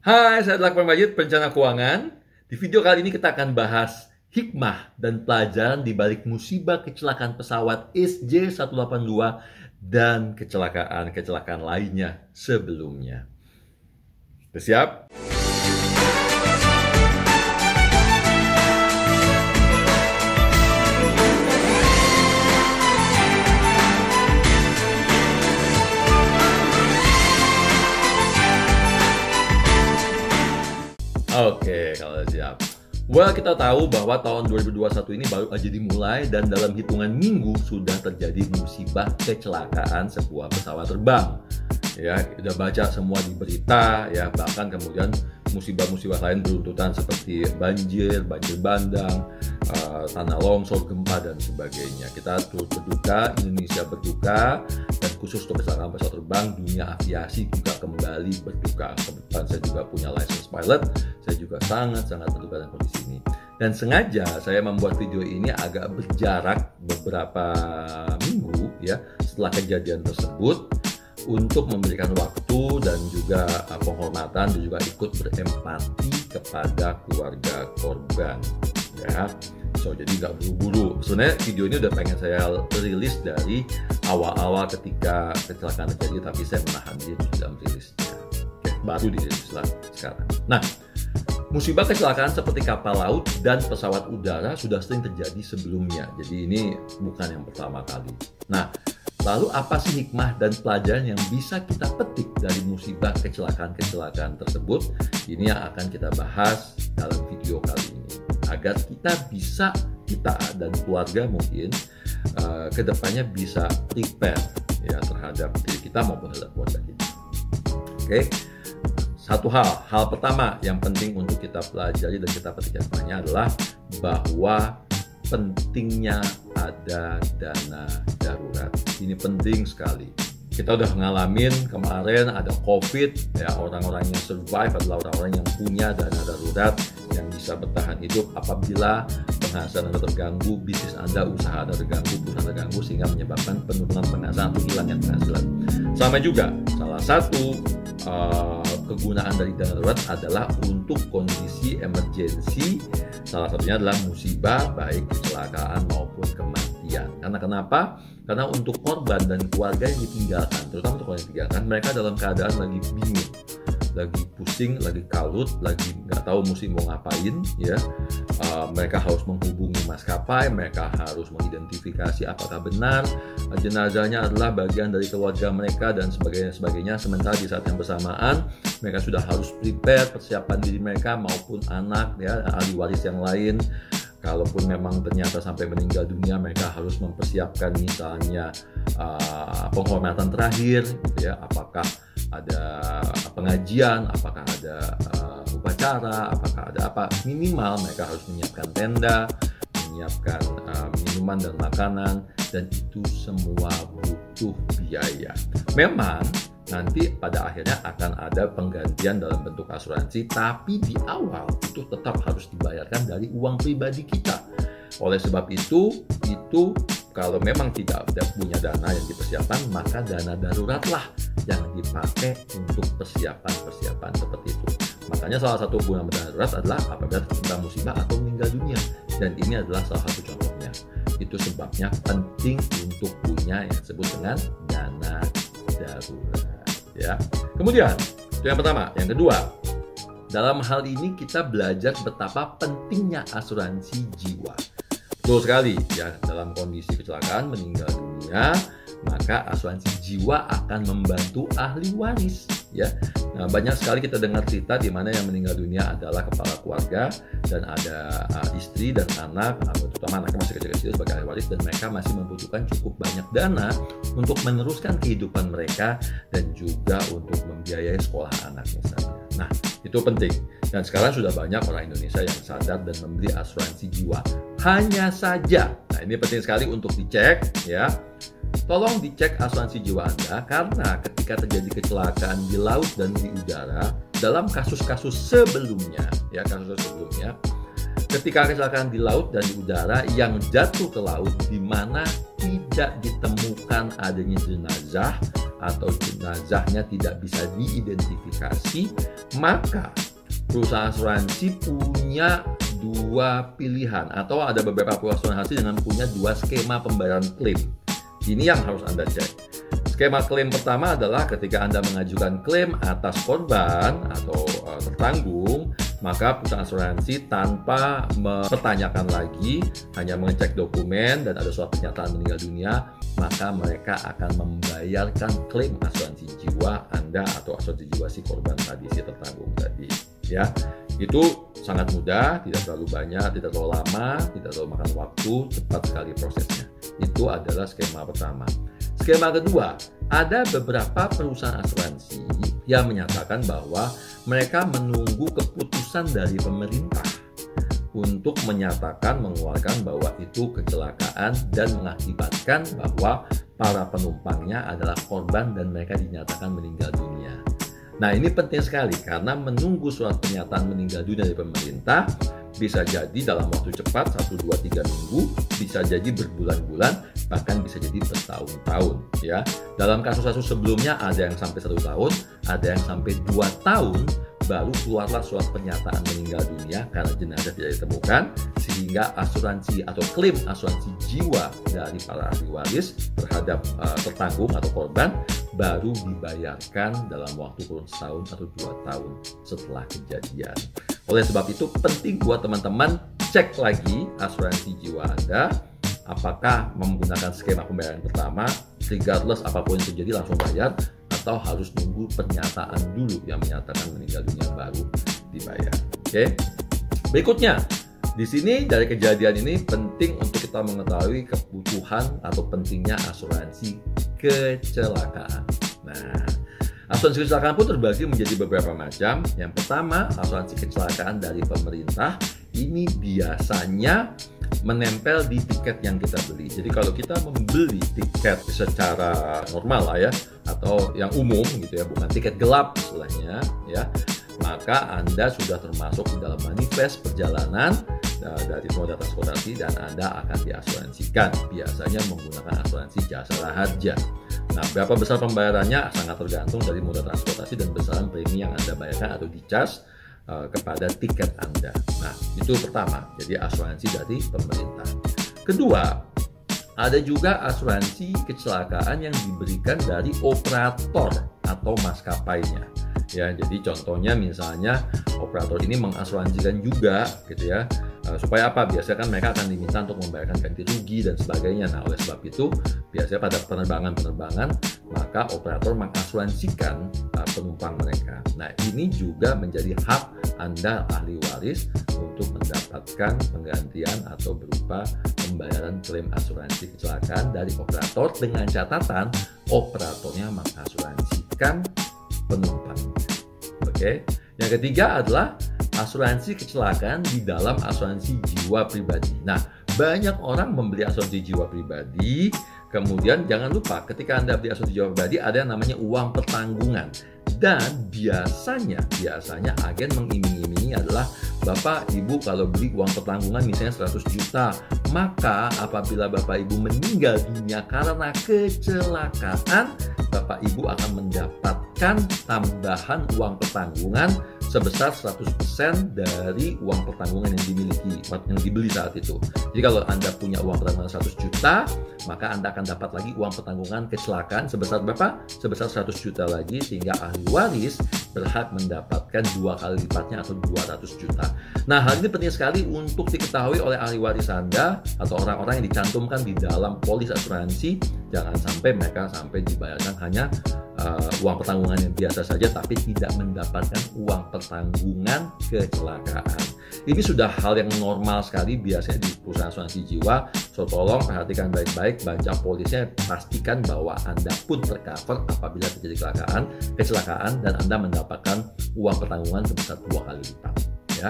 Hai, saya adalah Akbar Majid, perencana keuangan. Di video kali ini kita akan bahas hikmah dan pelajaran di balik musibah kecelakaan pesawat SJ182 dan kecelakaan lainnya sebelumnya. Siap? Oke, kalau siap. Well, kita tahu bahwa tahun 2021 ini baru aja dimulai dan dalam hitungan minggu sudah terjadi musibah kecelakaan sebuah pesawat terbang. Ya, udah baca semua di berita, ya, bahkan kemudian musibah-musibah lain beruntutan seperti banjir bandang, tanah longsor, gempa dan sebagainya. Kita turut berduka, Indonesia berduka, dan khusus untuk kecelakaan pesawat terbang, dunia aviasi juga kembali berduka. Kebetulan saya juga punya license pilot, saya juga sangat berduka dengan kondisi ini. Dan sengaja saya membuat video ini agak berjarak beberapa minggu ya setelah kejadian tersebut, untuk memberikan waktu dan juga penghormatan dan juga ikut berempati kepada keluarga korban ya. Jadi nggak buru-buru. Sebenarnya video ini udah pengen saya rilis dari awal-awal ketika kecelakaan terjadi, tapi saya menahan diri dalam rilisnya. Baru dirilis lah sekarang. Nah, musibah kecelakaan seperti kapal laut dan pesawat udara sudah sering terjadi sebelumnya. Jadi ini bukan yang pertama kali. Nah, lalu apa sih hikmah dan pelajaran yang bisa kita petik dari musibah kecelakaan tersebut? Ini yang akan kita bahas dalam video kali ini, agar kita dan keluarga mungkin kedepannya bisa prepare ya terhadap diri kita maupun terhadap keluarga kita. Oke, satu hal pertama yang penting untuk kita pelajari dan kita petik hikmahnya adalah bahwa pentingnya ada dana darurat. Ini penting sekali. Kita udah ngalamin kemarin ada COVID, ya, orang-orang yang survive adalah orang-orang yang punya dana darurat yang bisa bertahan hidup apabila penghasilan Anda terganggu, bisnis Anda, usaha Anda terganggu, perusahaan terganggu, sehingga menyebabkan penurunan penghasilan atau hilangnya penghasilan. Sama juga, salah satu kegunaan dari dana darurat adalah untuk kondisi emergensi. Salah satunya adalah musibah, baik kecelakaan maupun kematian. Karena kenapa? Karena untuk korban dan keluarga yang ditinggalkan, terutama untuk keluarga yang ditinggalkan, mereka dalam keadaan lagi bingung, lagi pusing, lagi kalut, lagi nggak tahu mesti mau ngapain, ya. Mereka harus menghubungi maskapai, mereka harus mengidentifikasi apakah benar jenazahnya adalah bagian dari keluarga mereka dan sebagainya. Sementara di saat yang bersamaan, mereka sudah harus prepare persiapan diri mereka maupun anak, ya, ahli waris yang lain. Kalaupun memang ternyata sampai meninggal dunia, mereka harus mempersiapkan misalnya penghormatan terakhir, gitu ya. Apakah ada pengajian, apakah ada upacara, apakah ada apa, minimal mereka harus menyiapkan tenda, menyiapkan minuman dan makanan, dan itu semua butuh biaya. Memang nanti pada akhirnya akan ada penggantian dalam bentuk asuransi, tapi di awal itu tetap harus dibayarkan dari uang pribadi kita. Oleh sebab itu kalau memang tidak punya dana yang dipersiapkan, maka dana daruratlah yang dipakai untuk persiapan seperti itu. Makanya salah satu guna dana darurat adalah apabila terjadi musibah atau meninggal dunia, dan ini adalah salah satu contohnya. Itu sebabnya penting untuk punya yang disebut dengan dana darurat. Ya. Kemudian, itu yang pertama. Yang kedua, dalam hal ini kita belajar betapa pentingnya asuransi jiwa. Betul sekali, ya, dalam kondisi kecelakaan meninggal dunia, maka asuransi jiwa akan membantu ahli waris, ya. Nah, banyak sekali kita dengar cerita di mana yang meninggal dunia adalah kepala keluarga dan ada istri dan anak, terutama anaknya masih kecil-kecil sebagai ahli waris, dan mereka masih membutuhkan cukup banyak dana untuk meneruskan kehidupan mereka dan juga untuk membiayai sekolah anak misalnya. Nah, itu penting. Dan sekarang sudah banyak orang Indonesia yang sadar dan membeli asuransi jiwa. Hanya saja, nah ini penting sekali untuk dicek, ya. Tolong dicek asuransi jiwa Anda, karena ketika terjadi kecelakaan di laut dan di udara, dalam kasus-kasus sebelumnya, ketika kecelakaan di laut dan di udara yang jatuh ke laut di mana tidak tidak ditemukan adanya jenazah atau jenazahnya tidak bisa diidentifikasi, maka perusahaan asuransi punya dua pilihan, atau ada beberapa perusahaan asuransi dengan punya dua skema pembayaran klaim. Ini yang harus Anda cek. Skema klaim pertama adalah ketika Anda mengajukan klaim atas korban atau tertanggung, maka perusahaan asuransi tanpa mempertanyakan lagi, hanya mengecek dokumen dan ada surat pernyataan meninggal dunia, maka mereka akan membayarkan klaim asuransi jiwa Anda atau asuransi jiwa si korban tadi, si tertanggung tadi. Ya, itu sangat mudah, tidak terlalu banyak, tidak terlalu lama, tidak terlalu makan waktu, cepat sekali prosesnya. Itu adalah skema pertama. Skema kedua, ada beberapa perusahaan asuransi yang menyatakan bahwa mereka menunggu keputusan dari pemerintah untuk menyatakan, mengeluarkan bahwa itu kecelakaan dan mengakibatkan bahwa para penumpangnya adalah korban dan mereka dinyatakan meninggal dunia. Nah, ini penting sekali karena menunggu surat pernyataan meninggal dunia dari pemerintah bisa jadi dalam waktu cepat 1, 2, 3 minggu, bisa jadi berbulan-bulan, bahkan bisa jadi bertahun-tahun ya. Dalam kasus-kasus sebelumnya ada yang sampai 1 tahun, ada yang sampai 2 tahun baru keluarlah surat pernyataan meninggal dunia karena jenazah tidak ditemukan, sehingga asuransi atau klaim asuransi jiwa dari para ahli waris terhadap tertanggung atau korban baru dibayarkan dalam waktu kurun setahun atau 2 tahun setelah kejadian. Oleh sebab itu penting buat teman-teman cek lagi asuransi jiwa Anda, apakah menggunakan skema pembayaran pertama, regardless apapun yang terjadi langsung bayar, atau harus nunggu pernyataan dulu yang menyatakan meninggal dunia baru dibayar. Oke. Berikutnya, di sini dari kejadian ini penting untuk kita mengetahui kebutuhan atau pentingnya asuransi kecelakaan. Nah, asuransi kecelakaan pun terbagi menjadi beberapa macam. Yang pertama, asuransi kecelakaan dari pemerintah. Ini biasanya menempel di tiket yang kita beli. Jadi kalau kita membeli tiket secara normal lah ya, atau yang umum gitu ya, bukan tiket gelap istilahnya ya, maka Anda sudah termasuk di dalam manifest perjalanan dari moda transportasi dan Anda akan diasuransikan. Biasanya menggunakan asuransi jasa harja. Nah, berapa besar pembayarannya sangat tergantung dari moda transportasi dan besaran premi yang Anda bayarkan atau di-charge kepada tiket Anda. Nah, itu pertama, jadi asuransi dari pemerintah. Kedua, ada juga asuransi kecelakaan yang diberikan dari operator atau maskapainya. Ya, jadi contohnya misalnya operator ini mengasuransikan juga gitu ya. Supaya apa? Biasanya kan mereka akan diminta untuk membayarkan ganti rugi dan sebagainya. Nah, oleh sebab itu biasanya pada penerbangan maka operator mengasuransikan penumpang mereka. Nah, ini juga menjadi hak Anda ahli waris untuk mendapatkan penggantian atau berupa pembayaran klaim asuransi kecelakaan dari operator dengan catatan operatornya mengasuransikan penumpang. Oke. Yang ketiga adalah asuransi kecelakaan di dalam asuransi jiwa pribadi. Nah, banyak orang membeli asuransi jiwa pribadi, kemudian jangan lupa ketika Anda beli asuransi jiwa pribadi ada yang namanya uang pertanggungan. Dan biasanya agen mengiming-imingi adalah Bapak Ibu kalau beli uang pertanggungan misalnya 100 juta, maka apabila Bapak Ibu meninggal dunia karena kecelakaan, Bapak Ibu akan mendapatkan tambahan uang pertanggungan sebesar 100% dari uang pertanggungan yang dimiliki, yang dibeli saat itu. Jadi kalau Anda punya uang pertanggungan 100 juta, maka Anda akan dapat lagi uang pertanggungan kecelakaan sebesar berapa? Sebesar 100 juta lagi, sehingga ahli waris berhak mendapatkan 2 kali lipatnya atau 200 juta. Nah, hal ini penting sekali untuk diketahui oleh ahli waris Anda atau orang-orang yang dicantumkan di dalam polis asuransi. Jangan sampai mereka dibayarkan hanya uang pertanggungan yang biasa saja tapi tidak mendapatkan uang pertanggungan kecelakaan. Ini sudah hal yang normal sekali biasanya di perusahaan asuransi jiwa. So tolong perhatikan baik-baik, baca polisnya, pastikan bahwa Anda pun tercover apabila terjadi kecelakaan dan Anda mendapatkan uang pertanggungan sebesar 2 kali lipat ya.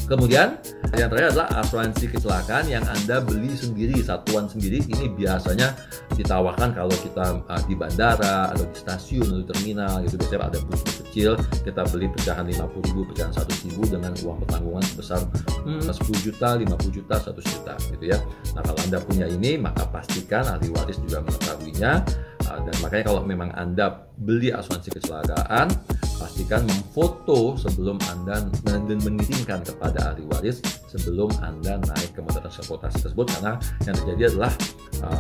Kemudian yang terakhir adalah asuransi kecelakaan yang Anda beli sendiri, satuan sendiri. Ini biasanya ditawarkan kalau kita di bandara atau di stasiun atau di terminal gitu. Biasanya ada buku kecil, kita beli pecahan 50.000, pecahan 100.000 dengan uang pertanggungan sebesar 10 juta, 50 juta, 100 juta gitu ya. Nah, kalau Anda punya ini, maka pastikan ahli waris juga mengetahuinya. Dan makanya kalau memang Anda beli asuransi kecelakaan, pastikan memfoto sebelum Anda dan mengirimkan kepada ahli waris sebelum Anda naik ke moda transportasi tersebut, karena yang terjadi adalah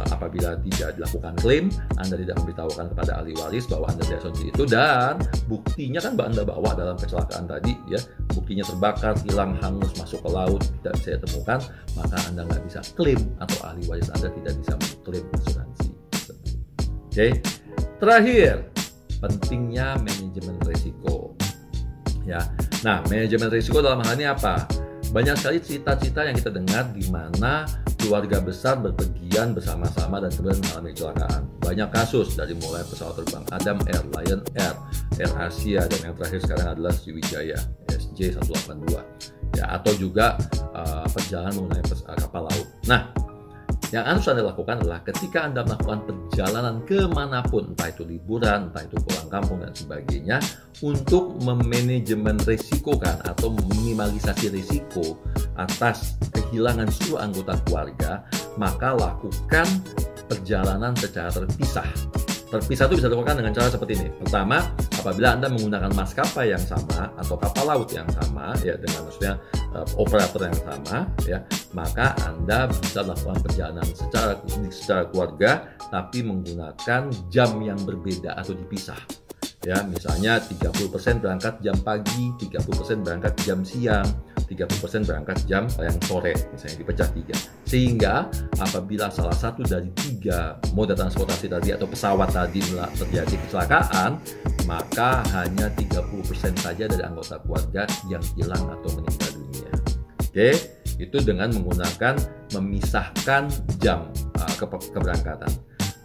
apabila tidak dilakukan klaim, Anda tidak memberitahukan kepada ahli waris bahwa Anda beli asuransi itu, dan buktinya kan Anda bawa dalam kecelakaan tadi ya, buktinya terbakar, hilang, hangus, masuk ke laut, tidak bisa ditemukan, maka Anda nggak bisa klaim atau ahli waris Anda tidak bisa mengklaim asuransi tersebut. Oke. Terakhir, pentingnya manajemen risiko. Ya. Nah, manajemen risiko dalam hal ini apa? Banyak sekali cerita-cerita yang kita dengar di mana keluarga besar berpergian bersama-sama dan kemudian mengalami kecelakaan. Banyak kasus dari mulai pesawat terbang Adam Air, Lion Air, Air Asia, dan yang terakhir sekarang adalah Sriwijaya SJ182. Ya, atau juga perjalanan menggunakan kapal laut. Nah, yang harus Anda lakukan adalah ketika Anda melakukan perjalanan kemanapun, entah itu liburan, entah itu pulang kampung dan sebagainya, untuk memanajemen risiko kan, atau meminimalisasi risiko atas kehilangan seluruh anggota keluarga, maka lakukan perjalanan secara terpisah. Terpisah itu bisa dilakukan dengan cara seperti ini. Pertama, apabila Anda menggunakan maskapai yang sama atau kapal laut yang sama, ya dengan maksudnya operator yang sama, ya, maka Anda bisa melakukan perjalanan secara keluarga, tapi menggunakan jam yang berbeda atau dipisah. Ya, misalnya 30% berangkat jam pagi, 30% berangkat jam siang, 30% berangkat jam yang sore, misalnya dipecah 3. Sehingga apabila salah satu dari 3 moda transportasi tadi atau pesawat tadi terjadi kecelakaan, maka hanya 30% saja dari anggota keluarga yang hilang atau meninggal dunia. Oke, itu dengan menggunakan memisahkan jam keberangkatan.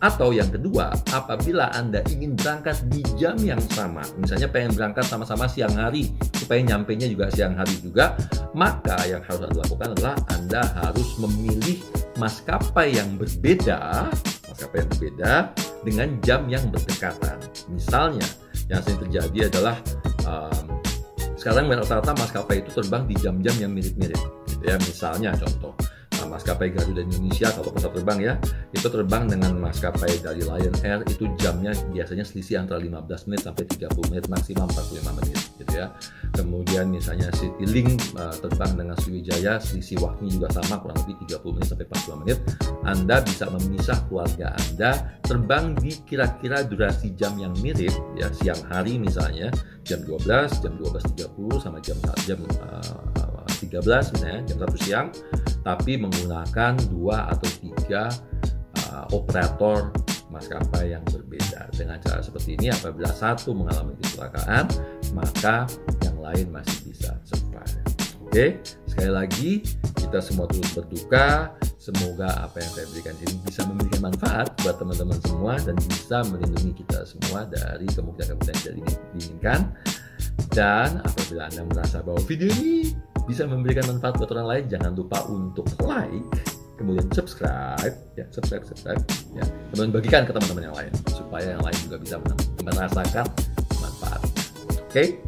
Atau yang kedua, apabila Anda ingin berangkat di jam yang sama, misalnya pengen berangkat sama-sama siang hari, supaya nyampainya juga siang hari juga, maka yang harus Anda lakukan adalah Anda harus memilih maskapai yang berbeda dengan jam yang berdekatan. Misalnya, yang sering terjadi adalah sekarang rata-rata maskapai itu terbang di jam-jam yang mirip-mirip, gitu ya. Misalnya contoh, maskapai Garuda Indonesia kalau pesawat terbang ya, itu terbang dengan maskapai dari Lion Air, itu jamnya biasanya selisih antara 15 menit sampai 30 menit, maksimal 45 menit gitu ya. Kemudian misalnya Citylink terbang dengan Sriwijaya, selisih waktunya juga sama, kurang lebih 30 menit sampai 45 menit. Anda bisa memisah keluarga Anda terbang di kira-kira durasi jam yang mirip ya, siang hari misalnya jam 12, jam 12.30 sama jam 13 misalnya, jam 1 siang, tapi menggunakan 2 atau 3 operator maskapai yang berbeda. Dengan cara seperti ini, apabila satu mengalami kecelakaan, maka yang lain masih bisa survive. Oke, sekali lagi kita semua turut berduka. Semoga apa yang saya berikan ini bisa memberikan manfaat buat teman-teman semua dan bisa melindungi kita semua dari kemungkinan-kemungkinan yang tidak diinginkan. Dan apabila Anda merasa bahwa video ini bisa memberikan manfaat buat orang lain, jangan lupa untuk like, kemudian subscribe ya, kemudian bagikan ke teman-teman yang lain supaya yang lain juga bisa merasakan manfaat. Oke?